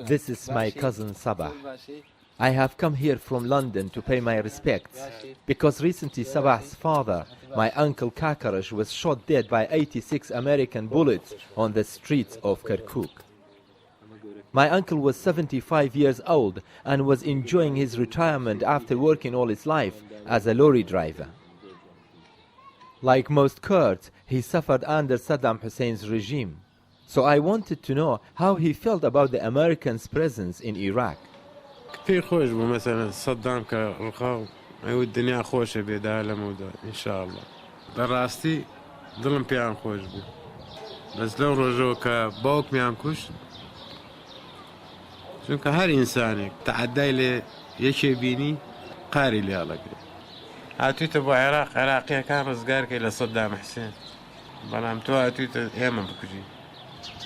This is my cousin Sabah. I have come here from London to pay my respects because recently Sabah's father, my uncle Kakarash, was shot dead by 86 American bullets on the streets of Kirkuk. My uncle was 75 years old and was enjoying his retirement after working all his life as a lorry driver. Like most Kurds, he suffered under Saddam Hussein's regime. So I wanted to know how he felt about the Americans' presence in Iraq. كثير خوش مثلا صدام كرخاو أيوة الدنيا خوشة بيدها لمودا إن شاء الله دراستي ظلم بيان خوش بو بس لو رجوع كبوك ميان كوش شو كهر إنسانك تعدي لي يشي بيني قاري لي على كده عطيت أبو عراقي كان رزقارك إلى صدام حسين بلام تو عطيت إيمان بكجي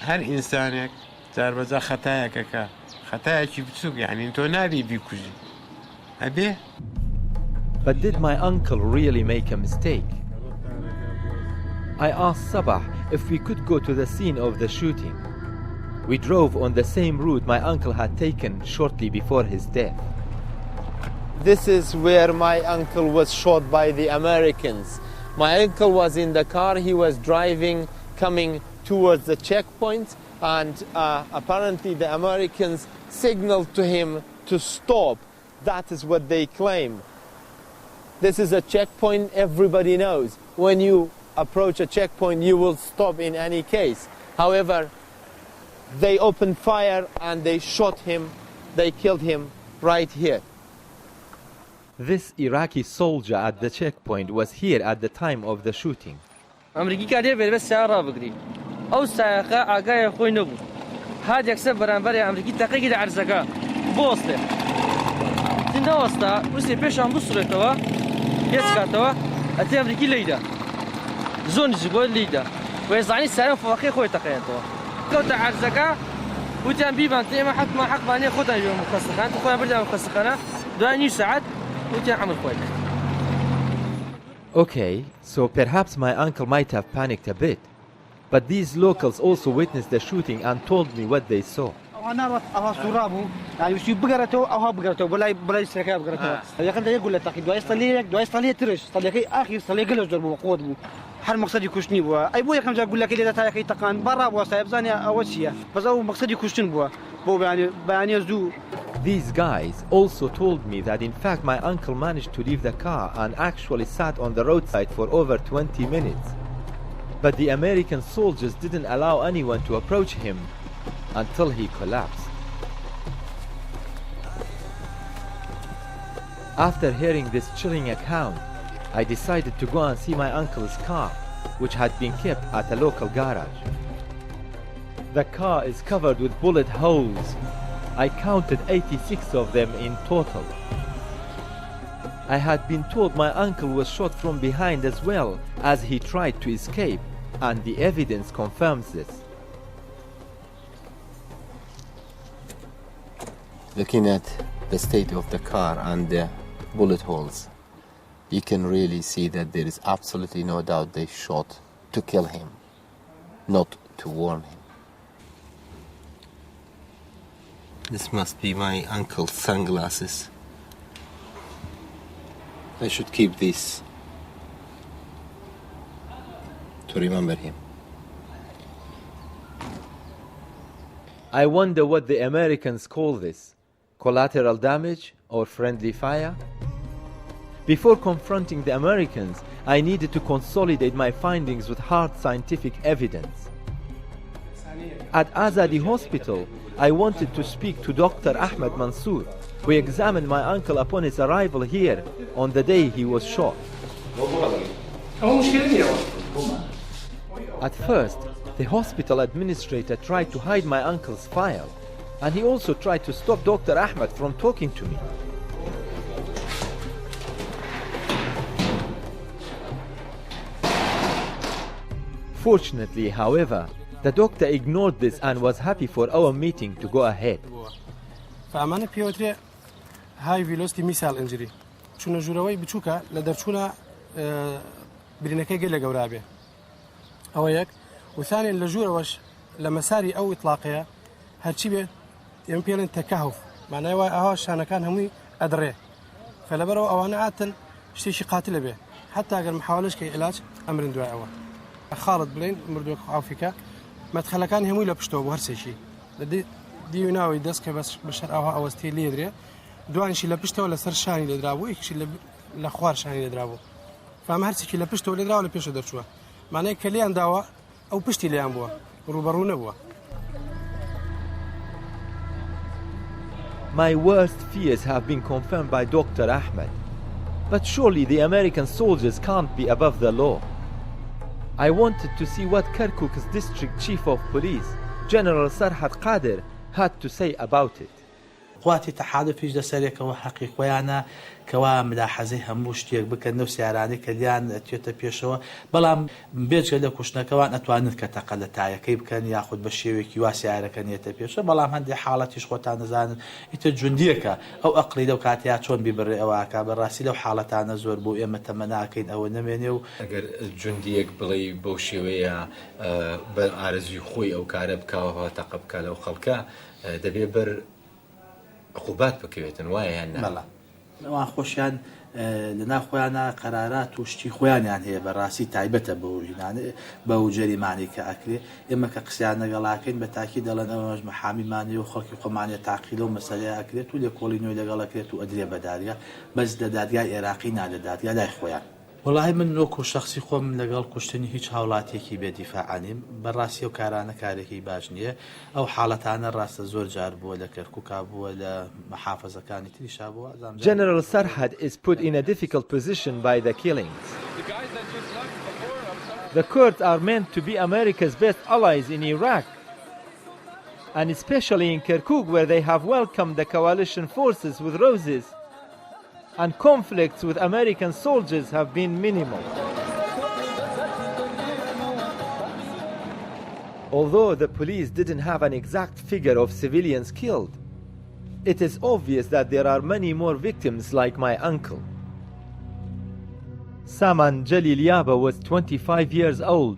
هر إنسانك تعرف خطاياك كا But did my uncle really make a mistake? I asked Sabah if we could go to the scene of the shooting. We drove on the same route my uncle had taken shortly before his death. This is where my uncle was shot by the Americans. My uncle was in the car, he was driving, coming towards the checkpoint, and apparently the Americans signaled to him to stop. That is what they claim. This is a checkpoint, everybody knows. When you approach a checkpoint, you will stop in any case. However, they opened fire and they shot him, they killed him right here. This Iraqi soldier at the checkpoint was here at the time of the shooting. هاد يكسب برانبري أمريكي تقيقد عرزقا بوصله تنده وسطا وسي بيشان بصره توا يسكا أتي أمريكي ليدا زون جيقول ليدا ويزعني سالم فواقي خوي تقيان توا كوتا عرزقا وتان بيبان تيما حق ماني خوتا يوم مخصخان تخويا بردا مخصخانا دواني ساعات وتان عمل خويك. Okay, so perhaps my uncle might have panicked a bit. But these locals also witnessed the shooting and told me what they saw. These guys also told me that in fact my uncle managed to leave the car and actually sat on the roadside for over 20 minutes. But the American soldiers didn't allow anyone to approach him until he collapsed. After hearing this chilling account, I decided to go and see my uncle's car, which had been kept at a local garage. The car is covered with bullet holes. I counted 86 of them in total. I had been told my uncle was shot from behind as well as he tried to escape, and the evidence confirms this. Looking at the state of the car and the bullet holes, you can really see that there is absolutely no doubt they shot to kill him, not to warn him. This must be my uncle's sunglasses. I should keep this to remember him. I wonder what the Americans call this, collateral damage or friendly fire? Before confronting the Americans, I needed to consolidate my findings with hard scientific evidence. At Azadi Hospital, I wanted to speak to Dr. Ahmed Mansour, who examined my uncle upon his arrival here on the day he was shot. At first, the hospital administrator tried to hide my uncle's file, and he also tried to stop Dr. Ahmed from talking to me. Fortunately, however, the doctor ignored this and was happy for our meeting to go ahead. فأمانة بيوتري هاي فيلوستي مثال إنجري شو جوروي بتشوكا لدرشونا برينكي جل جورابي أوياك وثانيا لجوروش لمساري أو إطلاقية هالشي بي يمكن تكهف معناه أهاش أنا كان همي أدري فلبرو أو أنا عادة شي قاتل به حتى أقل محاولش كي علاج أمر دواء أول خالد بلين مردوك عافيكا ما تخلى كان همي لبشتو بهرسي شيء دي يناوي دسك بس بشر أو أستي لي يدري دوان شي لبشتو ولا سر شاني اللي درابو إيش اللي لخوار شاني اللي درابو فما هرسي شي لبشتو اللي درابو ولا بيشو درشوا معناه كليان دوا أو بشتي ليان بوا روبرو نبوا. My worst fears have been confirmed by Dr. Ahmed. But surely the American soldiers can't be above the law. I wanted to see what Kirkuk's district chief of police, General Sarhat Qadir, had to say about it. قواتي تحالفيش لسريك وحقيق ويانا كوا ملاحظه هموش تيك بكن نفس ياراني كليان تيوتا بيشوا بلام بيج قال كوشنا كوان اتوانت كتقل تاعي كيف كان ياخذ بشيوك يواسع كان يتبيش بلام هندي حالتي شخوتان زان يتجنديك او اقلي لو كاتيا شلون بيبر اواكا بالراسي لو حالتان زور بو اما تمناكين او نمينيو اگر جنديك بلي بوشيويا بارزي خوي او كاربكا او تقبكا لو خلكا دبي بر عقوبات بكويتن واي يعني ملا وان خوشيان لنا خويانا قرارات وشتي خويان يعني هي براسي تعيبته بو يعني بو جريماني كاكلي اما كقسيانا قلاكين بالتاكيد لنا محامي ماني وخلق قمانيه تعقيد ومساله اكلت ولي كولينو لقلاكيت وادري بداريا بس داديا عراقي نادى داديا لا خويان والله من نوكو شخصي خوم لقال كشتني هيج حولاتيكي بدفاع عنهم براسي وكارانا كاريكي باجنيه او حالتانا راس زور جاربو ولا كركوكابو ولا محافظه كانت تشابو. General Sarhad is put in a difficult position by the killings. The Kurds are meant to be America's best allies in Iraq, and especially in Kirkuk, where they have welcomed the coalition forces with roses, and conflicts with American soldiers have been minimal. Although the police didn't have an exact figure of civilians killed, it is obvious that there are many more victims like my uncle. Saman Jalil Yaba was 25 years old.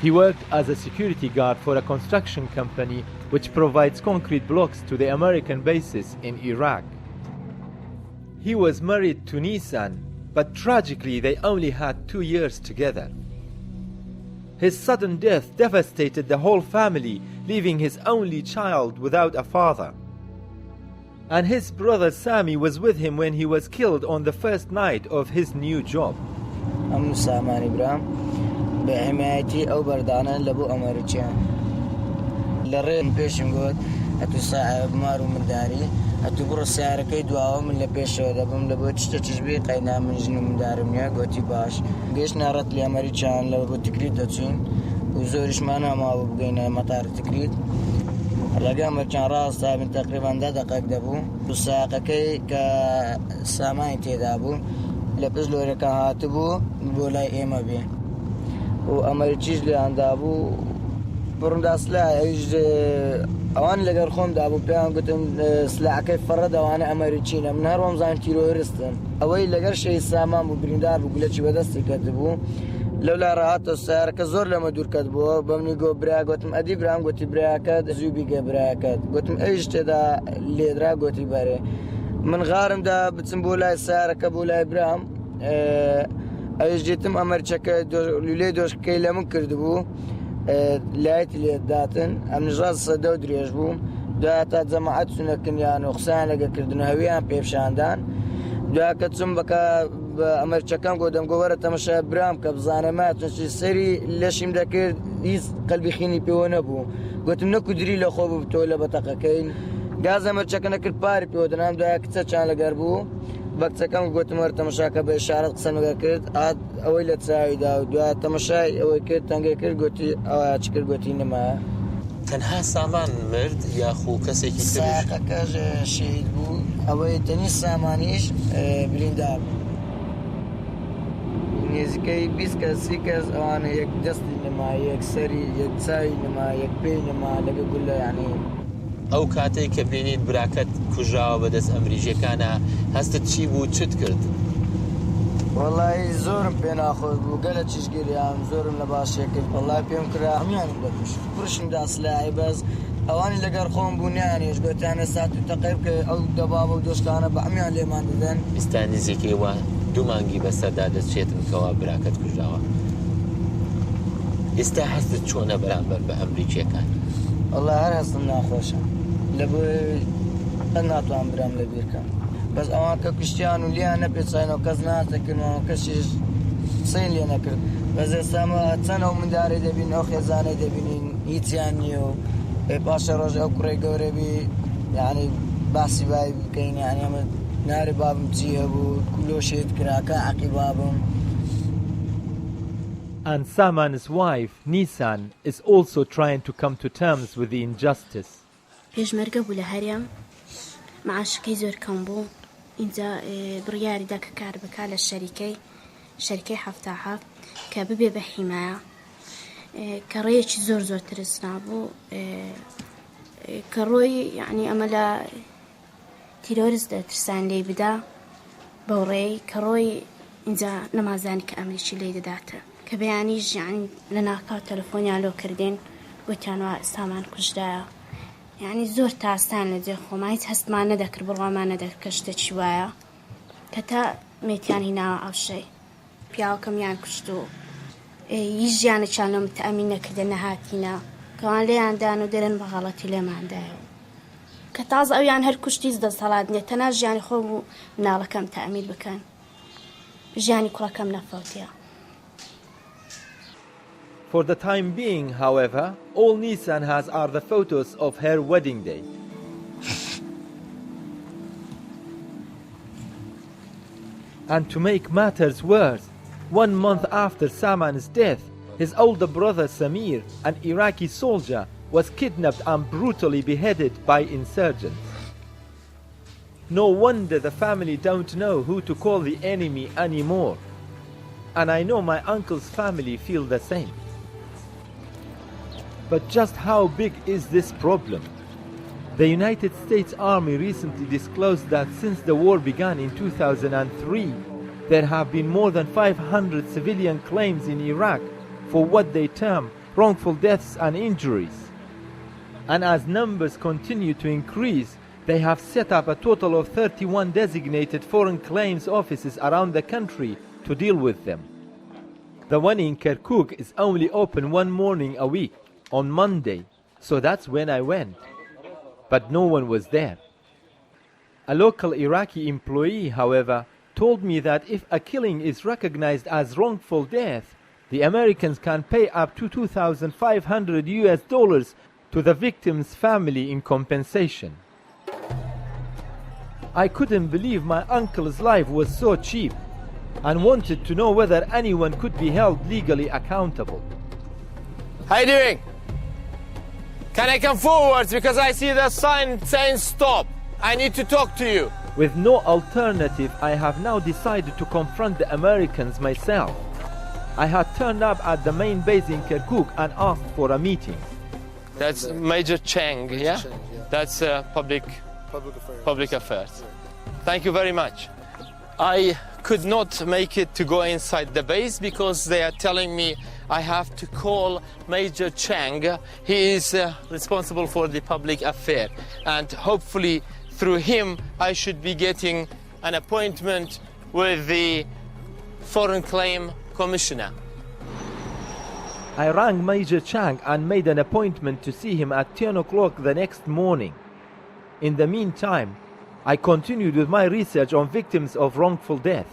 He worked as a security guard for a construction company which provides concrete blocks to the American bases in Iraq. He was married to Nisan, but tragically they only had 2 years together. His sudden death devastated the whole family, leaving his only child without a father. And his brother Sami was with him when he was killed on the first night of his new job. I'm Saman Ibrahim. بحمايتي أو بردانا لبو أمريكان. لرين بيشنقود أتو صاحب مارو من داري. أتو برو سعر كيدواو من لبيشو دبم لبو تشبيه قينا من جنو من دارميا قوتي باش. قيش نارت لي أمريكان لبو تكريد داتين. وزورش مانا ما بقينا مطار تكريد. لقى أمريكان راس تابن تقريبا 10 دقائق دبو. وساقا كي كسامين تيدابو. لبس لوريكا هاتبو بولاي إيما بيه. وأمريكيش اللي عندابو بروندا سلاح يج أوان لقر خوم دابو بيان قلتم سلاح كيف فرد وأنا أمريكينا من هروم زين تيرورستن أوي لقر شيء سامان ببريندار بقولة شيء بدست كتبو لولا رأت السيارة كزور لما دور كتبو بمني جو برا قلتم أدي برام قلتي برا كد زوبي كبرا كد قلتم إيش تدا ليدرا قلتي بري من غارم دا بتسمبولا السيارة كبولا برام أيش جيتم أمريكا لولي دوش كيلا من كردبو لايت اللي داتن أمن جراز صدو دريجبو داتا جماعات سنكن يعني وخسان لقا كردنو هويان بيبشاندان دا كتسم بكا أمريكا كان قدام قوارة تمشى برام كبزانمات نشي سري لاشيم داكر يز قلبي خيني بيوانا بو قلت منكو دري لخوبو بتولا بطاقة كين غاز أمريكا كان كر باري بيودنام دا كتسا چان لقربو وقت كم قلت مرة تمشاك بإشارة قسم وقرد عاد أولى تساعد ودوا تمشاي أول كرد تانجي كرد قلتي أشكر قلتي نما تنها سامان مرد يا خو كسي كي ساقا كاج شهيد بو أول تاني سامانيش بليندار نيزكي بيس كسي كاز أنا يك دست نما يك سري يك ساي نما يك بي نما لقى قول يعني ئەو کاتەی کە بینیت براکەت کوژراوە بەدەست ئەمریکیەکانە هەستت چی بوو چت کرد؟ والله زورم بين اخذ وقالت تشقيل يا زورم لباس شكل والله بيوم كرا عميان بدوش برشم داس لاعي بس اواني لقر خوم بنياني ايش قلت انا ساعه تقريبا او دبابه ودوش كان بعميان لي ما ندن استاني زيكي و دومانجي بس دادت شيتم كوابراكت كجاوا استحسست شونه برامبر بامريكا كان والله هرسنا خوشا لبو انا تو ام برام لبيركا بس اوان كريستيانو لي انا بيصينو كزنا تكنو كشيش صين لي انا كر بس سما تسنو من داري دبين اخ زاني دبين يتيانيو باشا روج او كري غوربي يعني باسي باي كاين يعني ناري باب متيهبو كله شيء كراكا عقبابهم. And Saman's wife, Nisan, is also trying to come to terms with the injustice. پیش مرگه بوله هریم معاش کی زور کم بو اینجا بریاری دا که کار بکال شرکه هفته که ببی به حمایه کارایی چی زور ترسنا بو کارایی یعنی عملا تیروریست ترسان لی بدا بوری کارایی اینجا نمازانی که امریکی لی داته که بیانیش یعنی لناکا تلفونی علو کردین گوتیانوا سامان کجدایا يعني زور تاستان لدي خو ما يتحس ما ندكر بالله ما ندكر كشت شوية كتا ميتان هنا أو شيء بياكم يعني كشتو يجي يعني شانهم تأمين كدنا هاتينا كمان ليه عندنا ودرن بغلطي ليه ما عندنا كتاز أو يعني هالكشتي زد صلاة نتناج يعني خو مناله كم تأمين بكان جاني كلا كم نفوتيا. For the time being, however, all Nisan has are the photos of her wedding day. And to make matters worse, 1 month after Saman's death, his older brother Samir, an Iraqi soldier, was kidnapped and brutally beheaded by insurgents. No wonder the family don't know who to call the enemy anymore. And I know my uncle's family feel the same. But just how big is this problem? The United States Army recently disclosed that since the war began in 2003, there have been more than 500 civilian claims in Iraq for what they term wrongful deaths and injuries. And as numbers continue to increase, they have set up a total of 31 designated foreign claims offices around the country to deal with them. The one in Kirkuk is only open one morning a week, on Monday, so that's when I went. But no one was there. A local Iraqi employee, however, told me that if a killing is recognized as wrongful death, the Americans can pay up to $2,500 to the victim's family in compensation. I couldn't believe my uncle's life was so cheap and wanted to know whether anyone could be held legally accountable. How you doing? Can I come forward because I see the sign saying stop. I need to talk to you. With no alternative, I have now decided to confront the Americans myself. I had turned up at the main base in Kirkuk and asked for a meeting. That's Major Chang, yeah? Chang, yeah. That's public affairs. Yeah. Thank you very much. I could not make it to go inside the base because they are telling me I have to call Major Chang. He is responsible for the public affair, and hopefully through him I should be getting an appointment with the Foreign Claim Commissioner. I rang Major Chang and made an appointment to see him at 10 o'clock the next morning. In the meantime, I continued with my research on victims of wrongful death.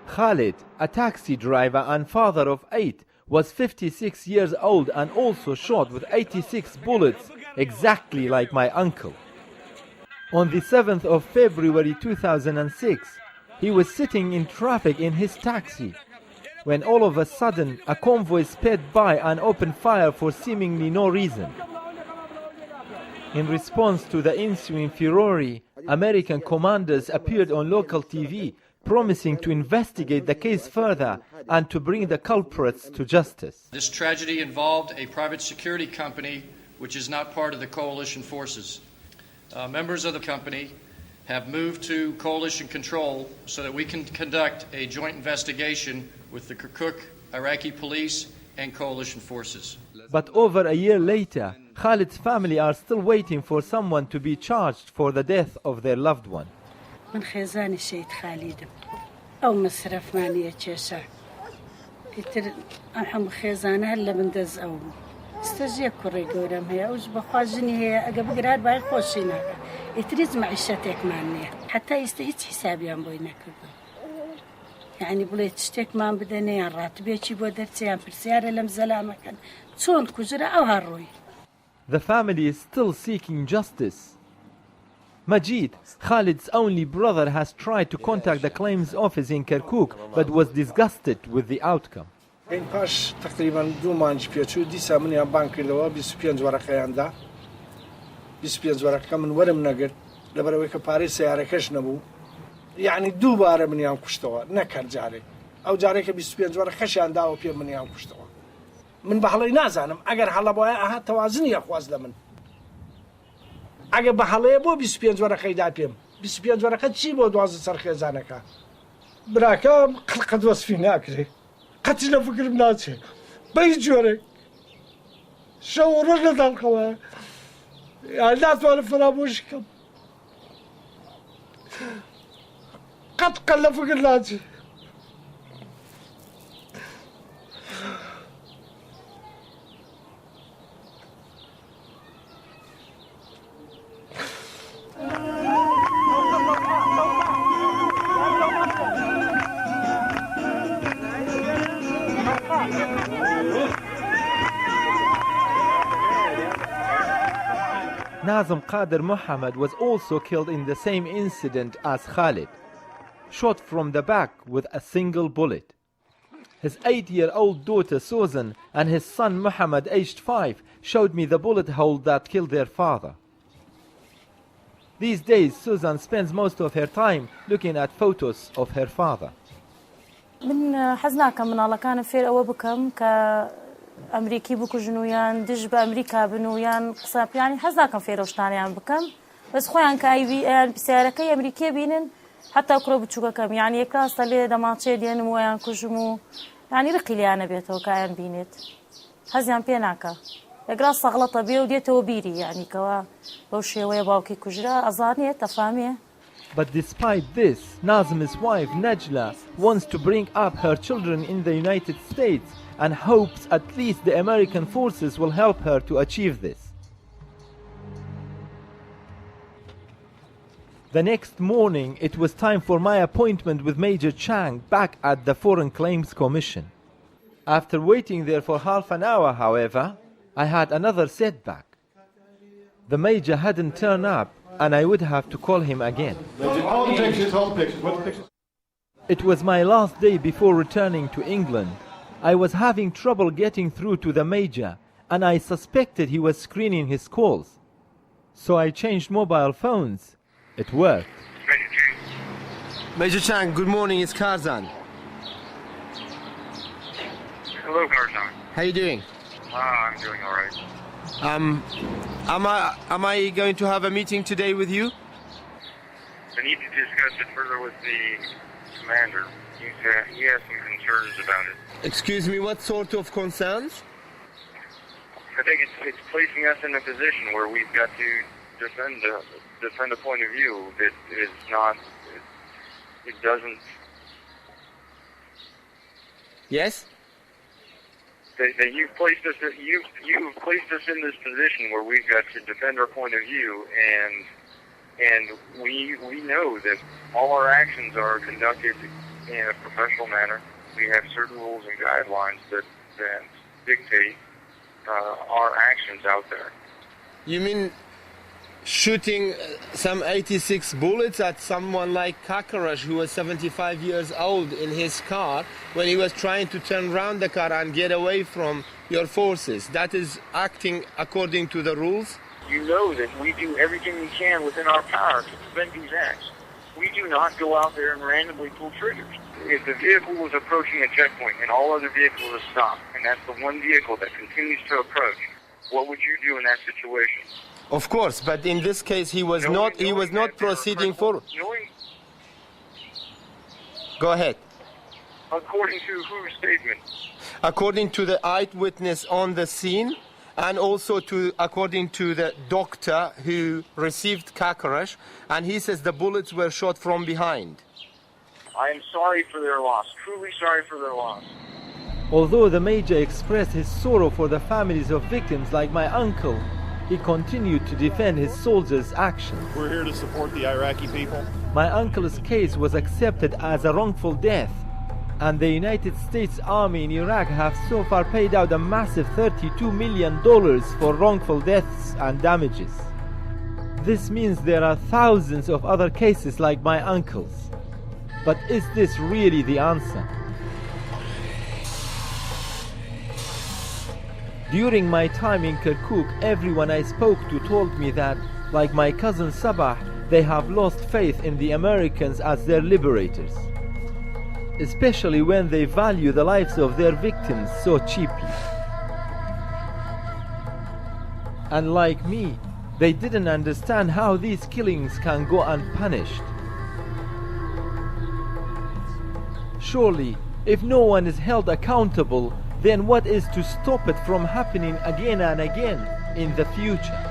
Khalid, a taxi driver and father of 8, was 56 years old and also shot with 86 bullets, exactly like my uncle. On the 7th of February 2006, he was sitting in traffic in his taxi when all of a sudden a convoy sped by and opened fire for seemingly no reason. In response to the ensuing furore, American commanders appeared on local TV promising to investigate the case further and to bring the culprits to justice. This tragedy involved a private security company which is not part of the coalition forces. Members of the company have moved to coalition control so that we can conduct a joint investigation with the Kirkuk Iraqi police and coalition forces. But over a year later, Khalid's family are still waiting for someone to be charged for the death of their loved one. من خزاني شيء خالد أو مصرف مانية كيسا يتر أحم خزانة هلا بندز أو استجيب كوري قولهم هي أوز بخوازني هي أجاب قرار باي خوشينا يتريز معيشتك مانية حتى يستهيت حسابي عن بوينا كذا يعني بلي تشتك ما بدني راتبي شي بودرتي عن برسيارة لم زلامة كان تون كجرا أو هالروي. The family is still seeking justice. Majid, Khalid's only brother, has tried to contact the claims office in Kirkuk but was disgusted with the outcome. این پاش تقریبا 2 مانج پیچو دیسا من یا بانک لوا 25 ورقه عنده 25 ورقه من ورم نقد لبروي كباري سياره كش نبو يعني دوباره من يام كشتوا نكر جاري او جاري ك 25 ورقه كش عنده او بي من يام كشتوا من بحلي نازانم اگر حلا بو ها توازني اخواز لمن اگر بحلي بو 25 ورقه دا بيم 25 ورقه چی بو 12 سرخه زانکا براكا قد وصفينا كري قتل فكر بناتي بيجوري شو رجل القوى يعني لا توالف فراموش كم قد قل فكر ناتي Nazim Qadir Muhammad was also killed in the same incident as Khalid, shot from the back with a single bullet. His 8-year-old daughter Susan and his son Muhammad, aged 5, showed me the bullet hole that killed their father. These days, Susan spends most of her time looking at photos of her father. من حزناك من الله كان فير أو بكم كأمريكي بكوجنويان دج بأمريكا بنويان قصاب يعني حزناك فير وشتاني عم بكم بس خويان كأي يعني بسيارة كي أمريكية بينن حتى أقرب بتشوكا كم يعني يكلاس تلي دماتشي ديان مويان كوجمو يعني رقي لي أنا بيته كأن بينت حزيان بيناكا يقرأ صغلطة بيه وديته وبيري يعني كوا بوشي ويباوكي كوجرا أظانية تفهميه. But despite this, Nazim's wife Najla wants to bring up her children in the United States and hopes at least the American forces will help her to achieve this. The next morning, it was time for my appointment with Major Chang back at the Foreign Claims Commission. After waiting there for half an hour, however, I had another setback. The Major hadn't turned up, and I would have to call him again. It was my last day before returning to England. I was having trouble getting through to the Major, and I suspected he was screening his calls. So I changed mobile phones. It worked. Major Chang, good morning, it's Karzan. Hello, Karzan. How you doing? I'm doing all right. Am I going to have a meeting today with you? I need to discuss it further with the commander. He has some concerns about it. Excuse me, what sort of concerns? I think it's placing us in a position where we've got to defend a point of view that is not. It doesn't. Yes. That you've placed us in this position where we've got to defend our point of view, and we know that all our actions are conducted in a professional manner. We have certain rules and guidelines that dictate our actions out there. You mean shooting some 86 bullets at someone like Qadir, who was 75 years old, in his car when he was trying to turn around the car and get away from your forces? That is acting according to the rules? You know that we do everything we can within our power to prevent these acts. We do not go out there and randomly pull triggers. If the vehicle was approaching a checkpoint and all other vehicles are stopped, and that's the one vehicle that continues to approach, what would you do in that situation? Of course, but in this case he was not proceeding forward. Go ahead. According to whose statement? According to the eyewitness on the scene, and also according to the doctor who received Qadir, and he says the bullets were shot from behind. I am sorry for their loss, truly sorry for their loss. Although the Major expressed his sorrow for the families of victims like my uncle, he continued to defend his soldiers' actions. We're here to support the Iraqi people. My uncle's case was accepted as a wrongful death, and the United States Army in Iraq have so far paid out a massive $32 million for wrongful deaths and damages. This means there are thousands of other cases like my uncle's. But is this really the answer? During my time in Kirkuk, everyone I spoke to told me that, like my cousin Sabah, they have lost faith in the Americans as their liberators, especially when they value the lives of their victims so cheaply. And like me, they didn't understand how these killings can go unpunished. Surely, if no one is held accountable, then what is to stop it from happening again and again in the future?